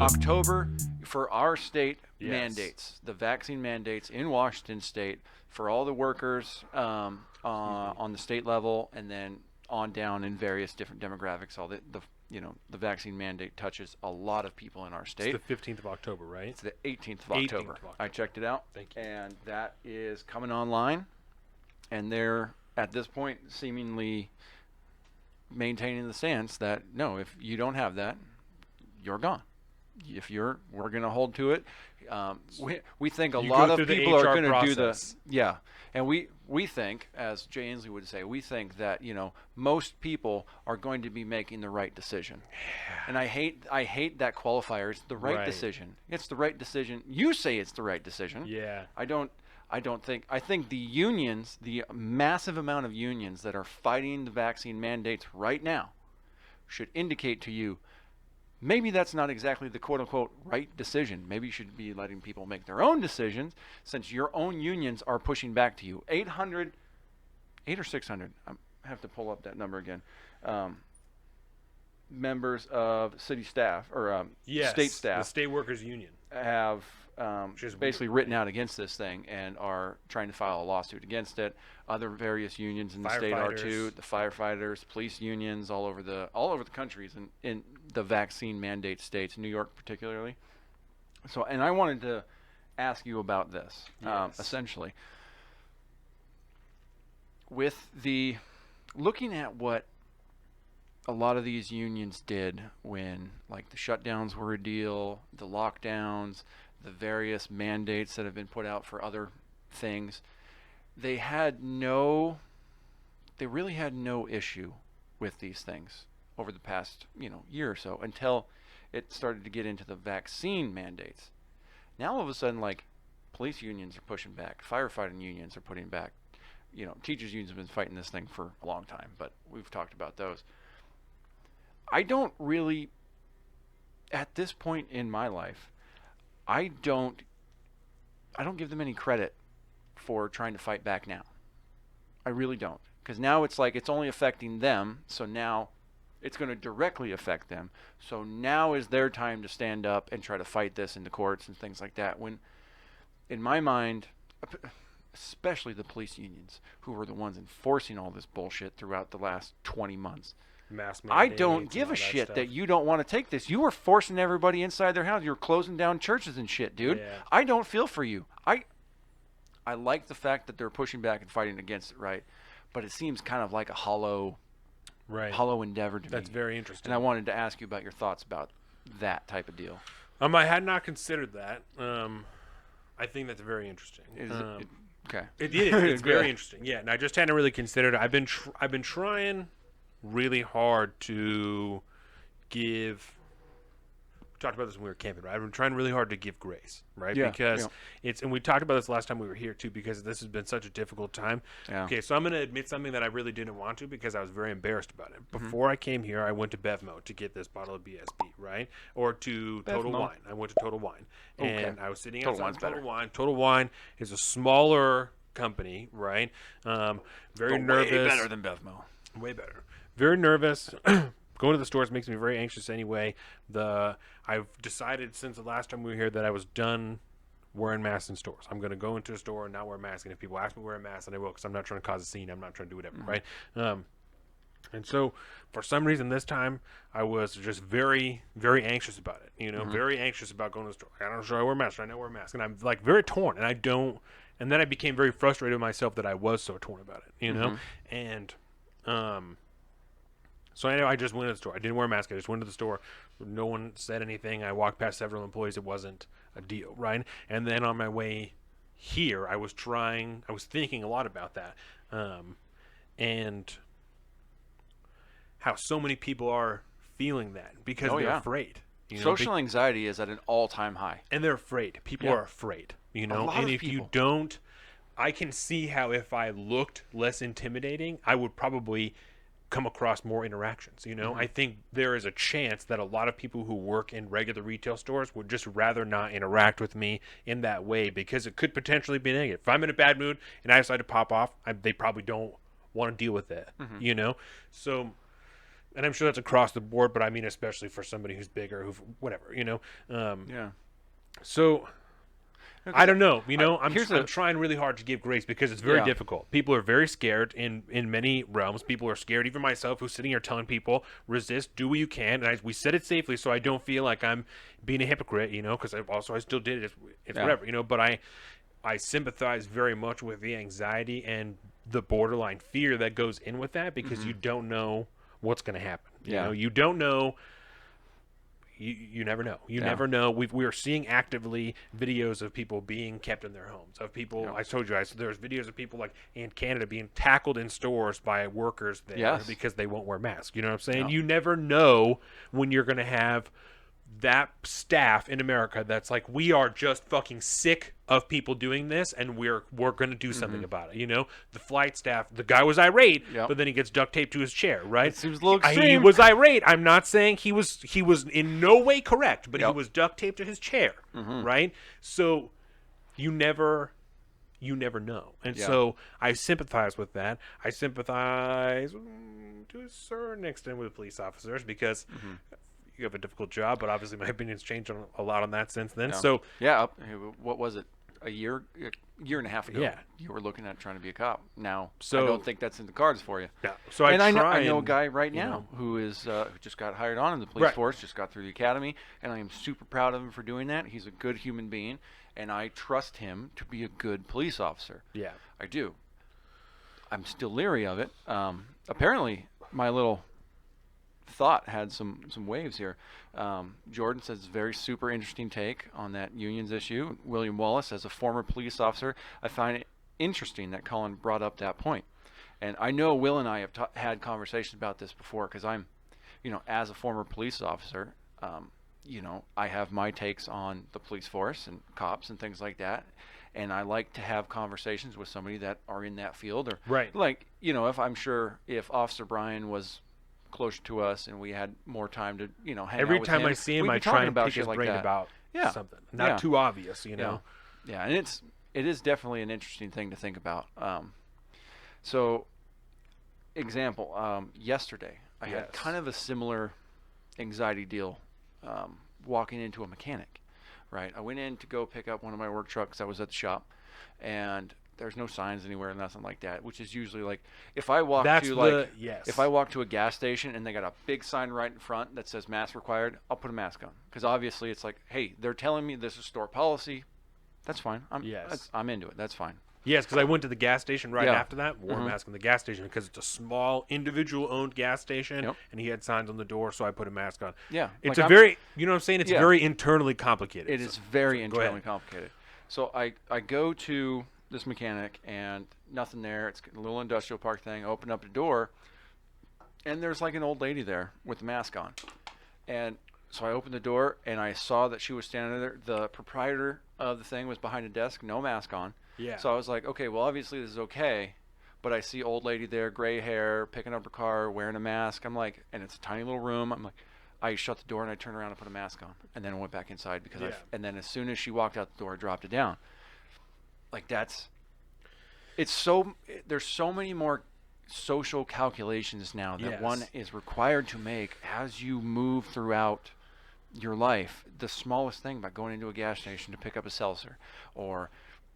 October for our state Yes. mandates, the vaccine mandates in Washington State for all the workers on the state level, and then on down in various different demographics. All the vaccine mandate touches a lot of people in our state. It's the 15th of October, right? It's the 18th of 18th October. of October. I checked it out. Thank you. And that is coming online. And they're, at this point, seemingly maintaining the stance that, no, if you don't have that, you're gone. We're going to hold to it. We think a You lot go of through the people are HR going to do process. and we think, as Jay Inslee would say, we think that, most people are going to be making the right decision. And I hate that qualifier. It's the right decision. It's the right decision. You say it's the right decision. Yeah. I think the unions, the massive amount of unions that are fighting the vaccine mandates right now should indicate to you, maybe that's not exactly the quote-unquote right decision. Maybe you should be letting people make their own decisions, since your own unions are pushing back to you. 8 or 600, I have to pull up that number again, members of city staff, or Yes, state staff, the State Workers Union. have is basically written out against this thing and are trying to file a lawsuit against it. Other various unions in the state are too. The firefighters, police unions all over the countries in the vaccine mandate states, New York particularly. So, and I wanted to ask you about this, Yes. essentially. With looking at what a lot of these unions did when, like, the shutdowns were a deal, the lockdowns, the various mandates that have been put out for other things, they really had no issue with these things over the past, year or so, until it started to get into the vaccine mandates. Now all of a sudden, like, police unions are pushing back, firefighting unions are putting back, teachers unions have been fighting this thing for a long time, but we've talked about those. I don't really, at this point in my life, I don't give them any credit for trying to fight back now. I really don't. Because now it's like it's only affecting them, so now it's going to directly affect them. So now is their time to stand up and try to fight this in the courts and things like that. When, in my mind, especially the police unions, who were the ones enforcing all this bullshit throughout the last 20 months, Mass I mandates don't and give all a shit stuff. that you don't want to take this. You were forcing everybody inside their house. You were closing down churches and shit, dude. Yeah. I don't feel for you. I like the fact that they're pushing back and fighting against it, right? But it seems kind of like a hollow endeavor to me. That's very interesting. And I wanted to ask you about your thoughts about that type of deal. I had not considered that. I think that's very interesting. Okay. It is. It's Good. very interesting. Yeah, and I just hadn't really considered it. I've been trying really hard to give. We talked about this when we were camping, right? I've been trying really hard to give grace, right? Yeah, Because yeah. and we talked about this last time we were here too, because this has been such a difficult time. Yeah. Okay, so I'm going to admit something that I really didn't want to, because I was very embarrassed about it. Before I came here, I went to Bevmo to get this bottle of BSB, right? Or to Total Bevmo. Wine. I went to Total Wine, and I was sitting Total outside Wine's Total better. Wine. Total Wine is a smaller company, right? Very nervous. Way better than Bevmo. Way better. Very nervous. Going to the stores makes me very anxious anyway. I've decided since the last time we were here that I was done wearing masks in stores. I'm going to go into a store and not wear a mask. And if people ask me to wear a mask, then I will, because I'm not trying to cause a scene. I'm not trying to do whatever, right? And so for some reason this time I was just very, very anxious about it. Very anxious about going to the store. I don't know, should I wear a mask? Should I not wear a mask? And I'm like very torn. And then I became very frustrated with myself that I was so torn about it, And so anyway, I just went to the store. I didn't wear a mask. I just went to the store. No one said anything. I walked past several employees. It wasn't a deal, right? And then on my way here, I was thinking a lot about that. And how so many people are feeling that because they're afraid. Social anxiety is at an all-time high. And they're afraid. People are afraid, A lot and of if you people. don't, I can see how if I looked less intimidating, I would probably come across more interactions. I think there is a chance that a lot of people who work in regular retail stores would just rather not interact with me in that way, because it could potentially be negative. If I'm in a bad mood and I decide to pop off, they probably don't want to deal with it. So And I'm sure that's across the board, but I mean especially for somebody who's bigger, who whatever, Yeah. So I don't know. I'm Here's I'm a trying really hard to give grace because it's very yeah. difficult. People are very scared in many realms. People are scared. Even myself, who's sitting here telling people resist, do what you can, and we said it safely, so I don't feel like I'm being a hypocrite. Because I still did it. It's Yeah. whatever. But I sympathize very much with the anxiety and the borderline fear that goes in with that because you don't know what's going to happen. Yeah. You don't know. You never know. You Yeah. never know. We are seeing actively videos of people being kept in their homes. Of people, Yeah. I told you, there's videos of people like in Canada being tackled in stores by workers there Yes. because they won't wear masks. You know what I'm saying? Yeah. You never know when you're going to have that staff in America that's like, we are just fucking sick of people doing this, and we're going to do something about it. The flight staff, the guy was irate, Yep. but then he gets duct taped to his chair, right? It seems a little He extreme. was irate. I'm not saying he was in no way correct, but he Yep. was duct taped to his chair, right? So you never know. And Yeah. so I sympathize with that. I sympathize to a certain extent with police officers because you have a difficult job, but obviously my opinion's changed a lot on that since then. Yeah. So yeah. What was it? A year and a half ago. Yeah. You were looking at trying to be a cop. Now, So- I don't think that's in the cards for you. yeah, so I And I try know a and, guy right you now know. who is who just got hired on in the police Right. force, just got through the academy, and I am super proud of him for doing that. He's a good human being, and I trust him to be a good police officer. Yeah. I do. I'm still leery of it. Apparently, my little thought had some waves here. Jordan says very super interesting take on that unions issue. William Wallace, as a former police officer, I find it interesting that Colin brought up that point. And I know Will and I have had conversations about this before because I'm, as a former police officer, I have my takes on the police force and cops and things like that. And I like to have conversations with somebody that are in that field, or Right. like, if Officer Brian was closer to us and we had more time to, hang Every out with time him, I see him, we'd I be try talking and about pick shit his like brain that. about Yeah. something. Not Yeah. too obvious, Yeah. Yeah, and it is definitely an interesting thing to think about. So, example, yesterday I had Yes. kind of a similar anxiety deal walking into a mechanic, right? I went in to go pick up one of my work trucks. I was at the shop, and there's no signs anywhere, nothing like that, which is usually like if I walk That's to yes. if I walk to a gas station and they got a big sign right in front that says mask required, I'll put a mask on because obviously it's like, hey, they're telling me this is store policy. That's fine. I'm into it. That's fine. Yes, because I went to the gas station right Yeah. after that, wore a mask in the gas station because it's a small individual-owned gas station, Yep. and he had signs on the door, so I put a mask on. Yeah, It's like a very, you know what I'm saying? It's Yeah. very internally complicated. It is very go internally ahead. complicated. So I go to this mechanic and nothing there. It's a little industrial park thing. Open up the door, and there's like an old lady there with the mask on. And so I opened the door and I saw that she was standing there. The proprietor of the thing was behind a desk, no mask on. Yeah. So I was like, okay, well obviously this is okay. But I see old lady there, gray hair, picking up her car, wearing a mask. I'm like, and it's a tiny little room. I'm like, I shut the door and I turned around and put a mask on, and then I went back inside because Yeah. and then as soon as she walked out the door, I dropped it down. Like there's so many more social calculations now that Yes. one is required to make as you move throughout your life. The smallest thing about going into a gas station to pick up a seltzer, or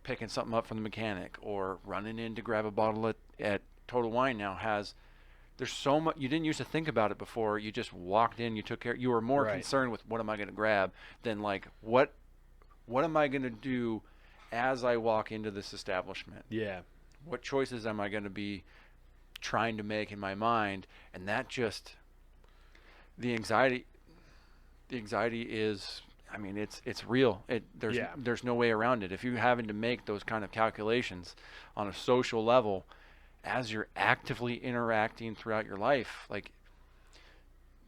picking something up from the mechanic, or running in to grab a bottle at Total Wine now there's so much. You didn't used to think about it before. You just walked in, you took care. You were more Right. concerned with what am I going to grab than like what am I going to do as I walk into this establishment. Yeah. What choices am I going to be trying to make in my mind? And that just the anxiety is, I mean, it's real. Yeah. There's no way around it. If you're having to make those kind of calculations on a social level as you're actively interacting throughout your life, like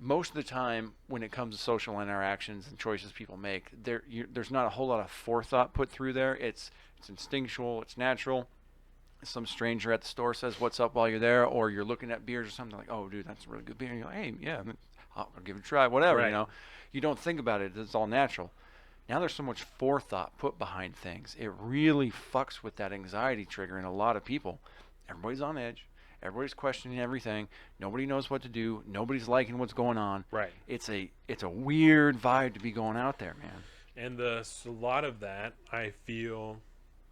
most of the time when it comes to social interactions and choices people make, there's not a whole lot of forethought put through there. It's instinctual, it's natural. Some stranger at the store says what's up while you're there, or you're looking at beers or something, like, oh dude, that's a really good beer, and you're like, hey, yeah, I'll give it a try, whatever. Right. You don't think about it, it's all natural. Now there's so much forethought put behind things. It really fucks with that anxiety trigger in a lot of people. Everybody's on edge, Everybody's questioning everything. Nobody knows what to do. Nobody's liking what's going on. Right. It's a weird vibe to be going out there, man. And a lot of that, I feel,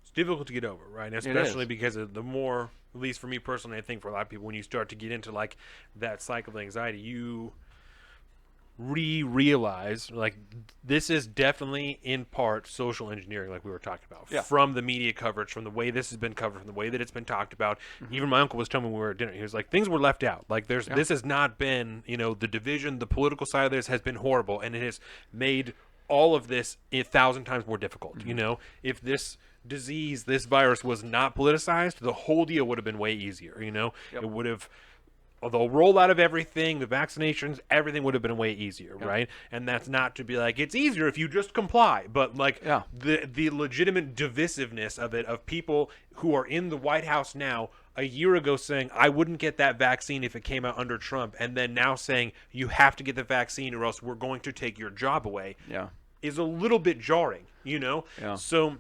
it's difficult to get over, right? is. Especially because of the more, at least for me personally, I think for a lot of people, when you start to get into like that cycle of anxiety, you realize like this is definitely in part social engineering, like we were talking about, Yeah. from the media coverage, from the way this has been covered, from the way that it's been talked about. Even my uncle was telling me when we were at dinner, he was like, things were left out. Like this has not been, the division, the political side of this has been horrible, and it has made all of this 1,000 times more difficult. If this disease, this virus was not politicized, the whole deal would have been way easier. Yep. It would have, the rollout of everything, the vaccinations, everything would have been way easier, right? And that's not to be like, it's easier if you just comply, but like the legitimate divisiveness of it, of people who are in the White House now a year ago saying, I wouldn't get that vaccine if it came out under Trump, and then now saying, you have to get the vaccine or else we're going to take your job away, is a little bit jarring, Yeah. So